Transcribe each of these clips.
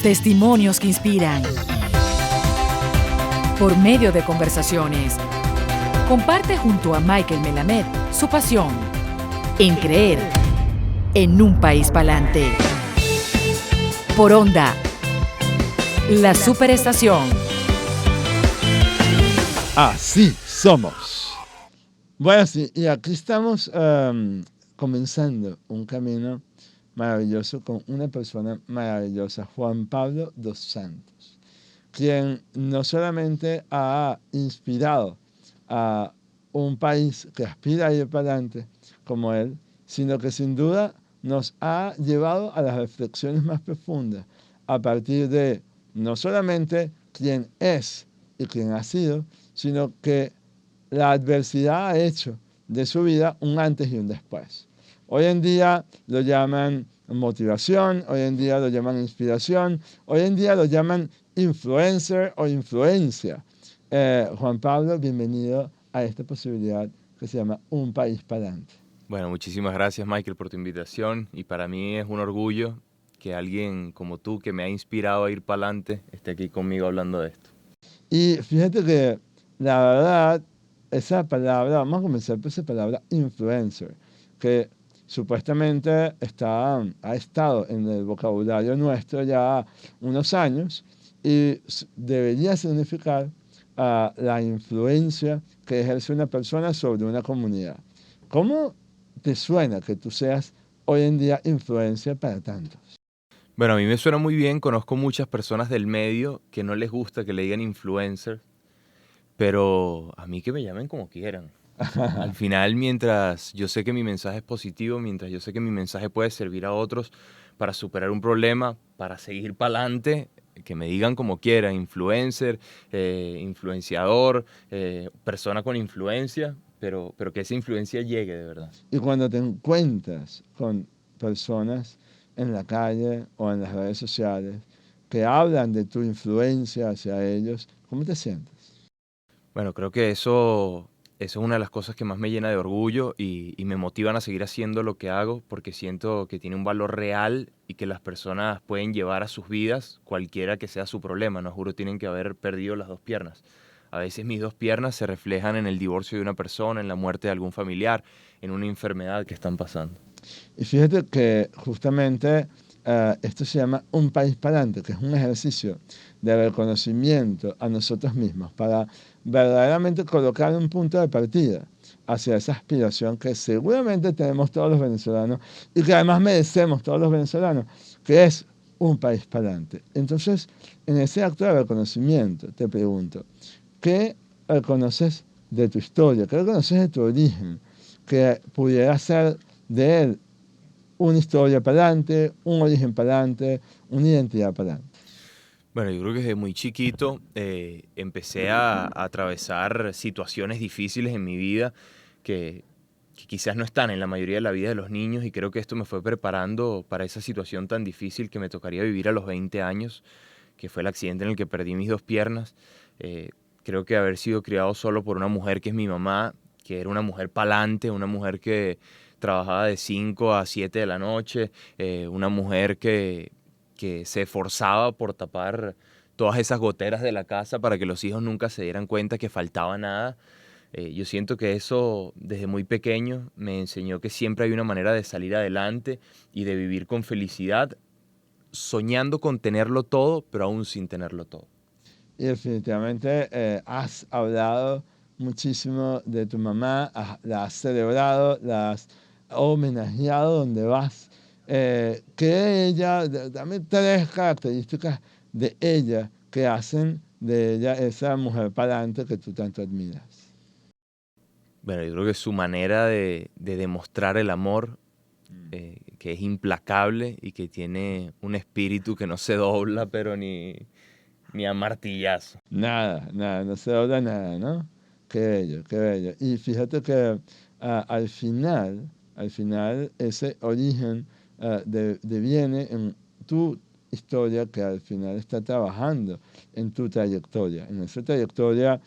Testimonios que inspiran. Por medio de conversaciones, comparte junto a Michael Melamed su pasión en creer en un país pa'lante. Por Onda, la superestación. Así somos. Bueno, sí, y aquí estamos comenzando un camino maravilloso con una persona maravillosa, Juan Pablo dos Santos, quien no solamente ha inspirado a un país que aspira a ir para adelante como él, sino que sin duda nos ha llevado a las reflexiones más profundas a partir de no solamente quién es y quién ha sido, sino que la adversidad ha hecho de su vida un antes y un después. Hoy en día lo llaman motivación, hoy en día lo llaman inspiración, hoy en día lo llaman influencer o influencia. Juan Pablo, bienvenido a esta posibilidad que se llama Un País para Adelante. Bueno, muchísimas gracias, Michael, por tu invitación, y para mí es un orgullo que alguien como tú, que me ha inspirado a ir para adelante, esté aquí conmigo hablando de esto. Y fíjate que la verdad, esa palabra, vamos a comenzar por esa palabra influencer, que supuestamente ha estado en el vocabulario nuestro ya unos años y debería significar la influencia que ejerce una persona sobre una comunidad. ¿Cómo te suena que tú seas hoy en día influencia para tantos? Bueno, a mí me suena muy bien, conozco muchas personas del medio que no les gusta que le digan influencer, pero a mí que me llamen como quieran. Al final, mientras yo sé que mi mensaje es positivo, mientras yo sé que mi mensaje puede servir a otros para superar un problema, para seguir para adelante, que me digan como quieran, influencer, influenciador, persona con influencia, pero que esa influencia llegue de verdad. Y cuando te encuentras con personas en la calle o en las redes sociales que hablan de tu influencia hacia ellos, ¿cómo te sientes? Bueno, creo que eso es una de las cosas que más me llena de orgullo y me motivan a seguir haciendo lo que hago, porque siento que tiene un valor real y que las personas pueden llevar a sus vidas cualquiera que sea su problema. No juro tienen que haber perdido las dos piernas. A veces mis dos piernas se reflejan en el divorcio de una persona, en la muerte de algún familiar, en una enfermedad que están pasando. Y fíjate que justamente esto se llama Un País para Adelante, que es un ejercicio de reconocimiento a nosotros mismos para verdaderamente colocar un punto de partida hacia esa aspiración que seguramente tenemos todos los venezolanos y que además merecemos todos los venezolanos, que es un país para adelante. Entonces, en ese acto de reconocimiento, te pregunto, ¿qué reconoces de tu historia? ¿Qué reconoces de tu origen? Que pudiera ser de él una historia para adelante, un origen para adelante, una identidad para adelante. Bueno, yo creo que desde muy chiquito empecé a atravesar situaciones difíciles en mi vida que quizás no están en la mayoría de la vida de los niños, y creo que esto me fue preparando para esa situación tan difícil que me tocaría vivir a los 20 años, que fue el accidente en el que perdí mis dos piernas. Eh, Creo que haber sido criado solo por una mujer que es mi mamá, que era una mujer palante, una mujer que trabajaba de 5 a 7 de la noche, una mujer que se esforzaba por tapar todas esas goteras de la casa para que los hijos nunca se dieran cuenta que faltaba nada. Yo siento que eso desde muy pequeño me enseñó que siempre hay una manera de salir adelante y de vivir con felicidad, soñando con tenerlo todo, pero aún sin tenerlo todo. Y definitivamente has hablado muchísimo de tu mamá, la has celebrado, la has homenajeado donde vas. Que ella, dame tres características de ella que hacen de ella esa mujer para adelante que tú tanto admiras. Bueno, yo creo que su manera de demostrar el amor, que es implacable y que tiene un espíritu que no se dobla, pero ni a martillazo. Nada, nada, no se dobla nada, ¿no? Qué bello, qué bello. Y fíjate que al final, ese origen deviene en tu historia que al final está trabajando en tu trayectoria, en esa trayectoria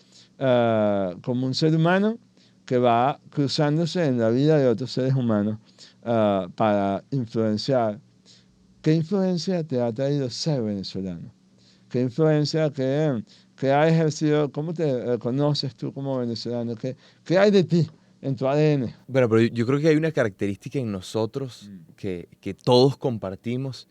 como un ser humano que va cruzándose en la vida de otros seres humanos para influenciar ¿Qué influencia te ha traído ser venezolano? ¿Qué influencia que ha ejercido? ¿Cómo te conoces tú como venezolano? ¿Qué hay de ti en tu ADN? Bueno, pero yo creo que hay una característica en nosotros que todos compartimos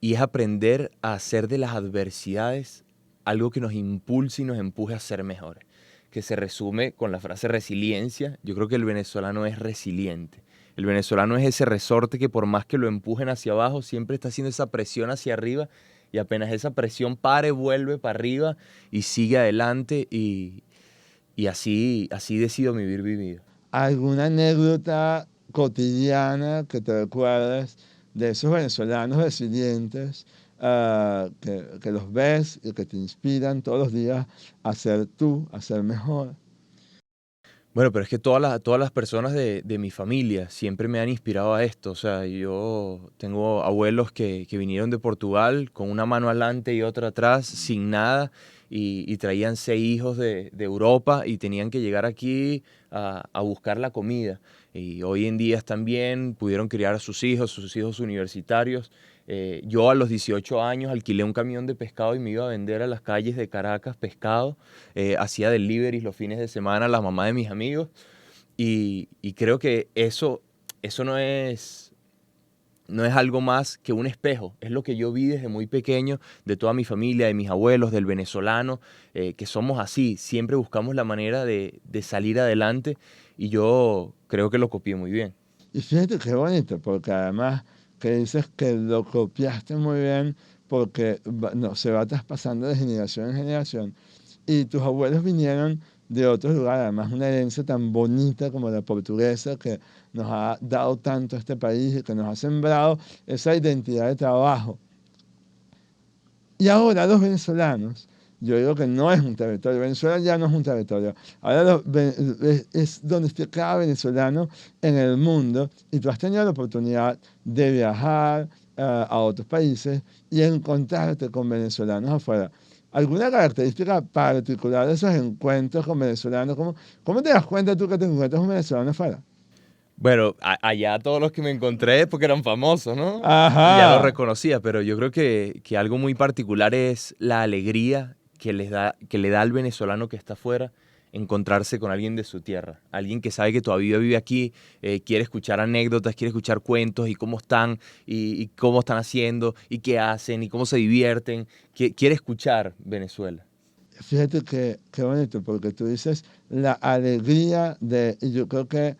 y es aprender a hacer de las adversidades algo que nos impulse y nos empuje a ser mejores, que se resume con la frase resiliencia. Yo creo que el venezolano es resiliente. El venezolano es ese resorte que por más que lo empujen hacia abajo, siempre está haciendo esa presión hacia arriba y apenas esa presión pare, vuelve para arriba y sigue adelante y así decido vivir mi vida. ¿Alguna anécdota cotidiana que te recuerdes de esos venezolanos resilientes que los ves y que te inspiran todos los días a ser tú, a ser mejor? Bueno, pero es que todas las personas de mi familia siempre me han inspirado a esto. O sea, yo tengo abuelos que vinieron de Portugal con una mano adelante y otra atrás, sin nada, y traían 6 hijos de Europa y tenían que llegar aquí a buscar la comida. Y hoy en día también pudieron criar a sus hijos universitarios. Yo a los 18 años alquilé un camión de pescado y me iba a vender a las calles de Caracas pescado. Hacía deliveries los fines de semana a la mamá de mis amigos y creo que eso no es algo más que un espejo, es lo que yo vi desde muy pequeño de toda mi familia, de mis abuelos, del venezolano, que somos así, siempre buscamos la manera de salir adelante y yo creo que lo copié muy bien. Y fíjate qué bonito, porque además que dices que lo copiaste muy bien, porque no, se va traspasando de generación en generación. Y tus abuelos vinieron de otros lugares, además una herencia tan bonita como la portuguesa que nos ha dado tanto a este país y que nos ha sembrado esa identidad de trabajo. Y ahora los venezolanos, yo digo que no es un territorio, Venezuela ya no es un territorio, ahora es donde esté cada venezolano en el mundo y tú has tenido la oportunidad de viajar a otros países y encontrarte con venezolanos afuera. ¿Alguna característica particular de esos encuentros con venezolanos? ¿Cómo te das cuenta tú que te encuentras un venezolano afuera? Bueno, allá todos los que me encontré porque eran famosos, ¿no? Y ya los Ajá. reconocía, pero yo creo que algo muy particular es la alegría que le da al venezolano que está afuera encontrarse con alguien de su tierra, alguien que sabe que todavía vive aquí, quiere escuchar anécdotas, quiere escuchar cuentos y cómo están, y cómo están haciendo, y qué hacen, y cómo se divierten, quiere escuchar Venezuela. Fíjate qué bonito, porque tú dices la alegría y yo creo que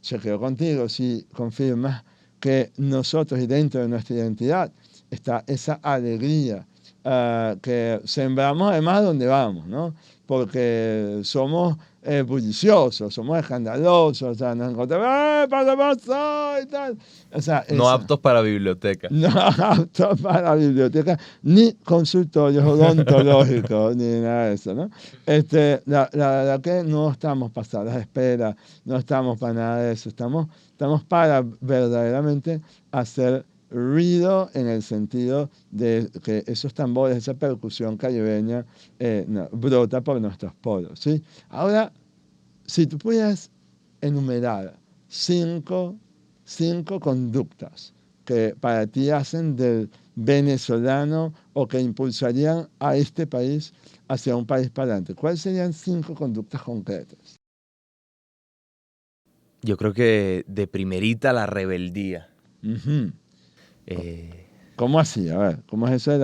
chequeo contigo si confirmas que nosotros y dentro de nuestra identidad está esa alegría que sembramos además donde vamos, ¿no? Porque somos bulliciosos, somos escandalosos, o sea, nos encontramos, ¡eh, pasa! Y tal. O sea, No esa. aptos para biblioteca. No apto para biblioteca, ni consultorios odontológicos, ni nada de eso, ¿no? La verdad que no estamos para salas de espera, no estamos para nada de eso, estamos para verdaderamente hacer ruido en el sentido de que esos tambores, esa percusión caribeña brota por nuestros poros, ¿sí? Ahora, si tú pudieras enumerar cinco, cinco conductas que para ti hacen del venezolano o que impulsarían a este país hacia un país para adelante, ¿cuáles serían cinco conductas concretas? Yo creo que de primerita la rebeldía. Ujú. Eh, ¿Cómo así? A ver, ¿cómo es eso de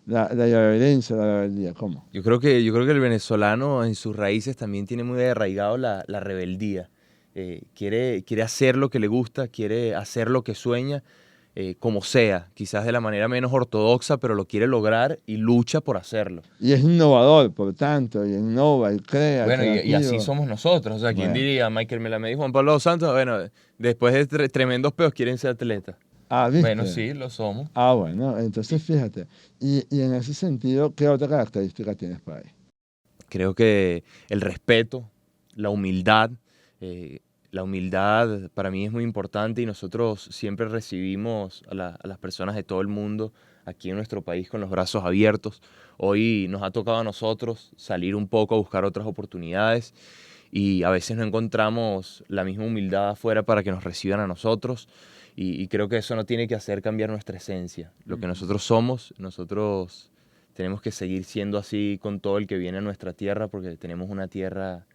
la irreverencia, la rebeldía? ¿Cómo? yo creo que el venezolano en sus raíces también tiene muy arraigado la rebeldía. Quiere hacer lo que le gusta, quiere hacer lo que sueña, como sea, quizás de la manera menos ortodoxa, pero lo quiere lograr y lucha por hacerlo. Y es innovador, por tanto, y innova, y crea, Bueno, y así creativo. somos nosotros. O sea, ¿quién Bueno, diría? Michael Melamed y Juan Pablo dos Santos, bueno, después de tremendos peos quieren ser atletas. Bueno, ¿viste? sí, lo somos. Bueno, entonces fíjate. Y en ese sentido, ¿qué otra característica tienes por ahí? Creo que el respeto, la humildad, eh, la humildad para mí es muy importante y nosotros siempre recibimos a las personas de todo el mundo aquí en nuestro país con los brazos abiertos. Hoy nos ha tocado a nosotros salir un poco a buscar otras oportunidades y a veces no encontramos la misma humildad afuera para que nos reciban a nosotros Y creo que eso no tiene que hacer cambiar nuestra esencia. Lo que nosotros somos, nosotros tenemos que seguir siendo así con todo el que viene a nuestra tierra, porque tenemos una tierra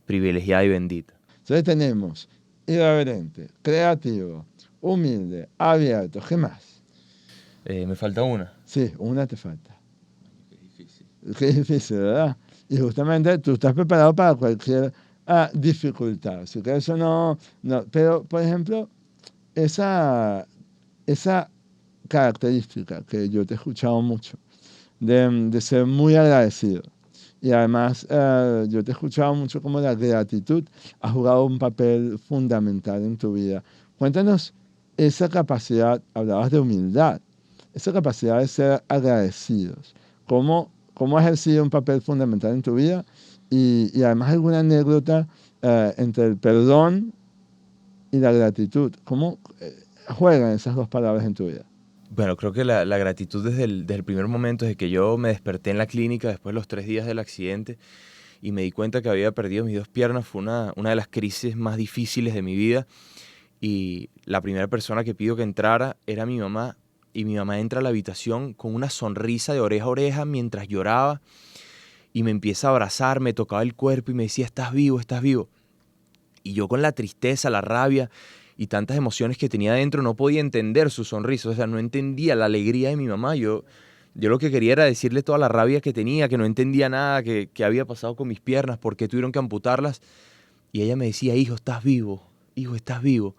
privilegiada y bendita. Entonces tenemos irreverente, creativo, humilde, abierto. ¿Qué más? Me falta una. Sí, una te falta. Qué difícil. Qué difícil, ¿verdad? Y justamente tú estás preparado para cualquier dificultad. Así que eso no... Pero, por ejemplo, esa característica que yo te he escuchado mucho, de ser muy agradecido. Y además, yo te he escuchado mucho como la gratitud ha jugado un papel fundamental en tu vida. Cuéntanos esa capacidad, hablabas de humildad, esa capacidad de ser agradecidos. ¿Cómo ha ejercido un papel fundamental en tu vida? Y además alguna anécdota entre el perdón y la gratitud. ¿Cómo juegan esas dos palabras en tu vida? Bueno, creo que la gratitud desde el primer momento, desde que yo me desperté en la clínica después de los 3 días del accidente y me di cuenta que había perdido mis 2 piernas, fue una de las crisis más difíciles de mi vida. Y la primera persona que pido que entrara era mi mamá. Y mi mamá entra a la habitación con una sonrisa de oreja a oreja mientras lloraba y me empieza a abrazar, me tocaba el cuerpo y me decía, estás vivo, estás vivo. Y yo con la tristeza, la rabia y tantas emociones que tenía dentro no podía entender su sonrisa, o sea, no entendía la alegría de mi mamá. Yo lo que quería era decirle toda la rabia que tenía, que no entendía nada, que había pasado con mis piernas, por qué tuvieron que amputarlas. Y ella me decía, hijo, estás vivo, hijo, estás vivo.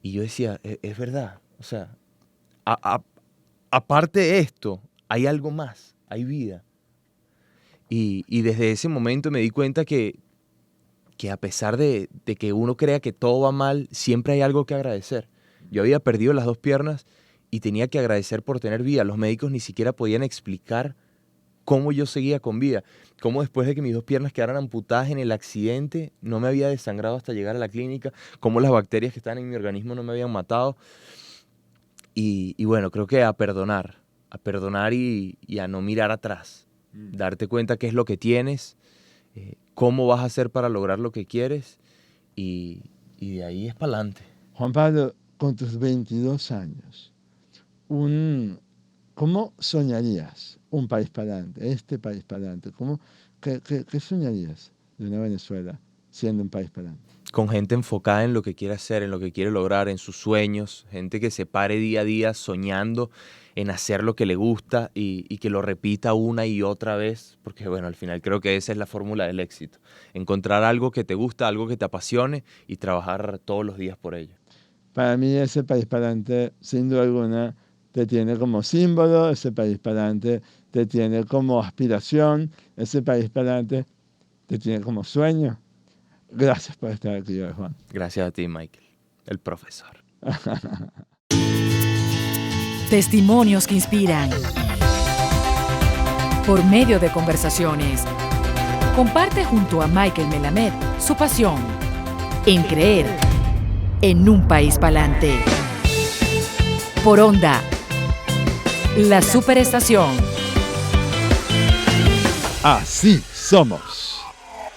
Y yo decía, es verdad, o sea, aparte de esto, hay algo más, hay vida. Y desde ese momento me di cuenta que a pesar de que uno crea que todo va mal, siempre hay algo que agradecer. Yo había perdido las 2 piernas y tenía que agradecer por tener vida. Los médicos ni siquiera podían explicar cómo yo seguía con vida. Cómo después de que mis 2 piernas quedaran amputadas en el accidente, no me había desangrado hasta llegar a la clínica. Cómo las bacterias que estaban en mi organismo no me habían matado. Y bueno, creo que a perdonar y a no mirar atrás. Darte cuenta qué es lo que tienes, cómo vas a hacer para lograr lo que quieres y de ahí es para adelante. Juan Pablo, con tus 22 años, ¿cómo soñarías un país para adelante, este país para adelante? ¿Qué soñarías de una Venezuela siendo un país para adelante? Con gente enfocada en lo que quiere hacer, en lo que quiere lograr, en sus sueños, gente que se pare día a día soñando en hacer lo que le gusta y que lo repita una y otra vez, porque bueno, al final creo que esa es la fórmula del éxito. Encontrar algo que te gusta, algo que te apasione y trabajar todos los días por ello. Para mí ese país para adelante, sin duda alguna, te tiene como símbolo, ese país para adelante te tiene como aspiración, ese país para adelante te tiene como sueño. Gracias por estar aquí hoy, Juan. Gracias a ti, Michael, el profesor. Testimonios que inspiran. Por medio de conversaciones, comparte junto a Michael Melamed su pasión en creer en un país pa'lante. Por Onda, la superestación. Así somos.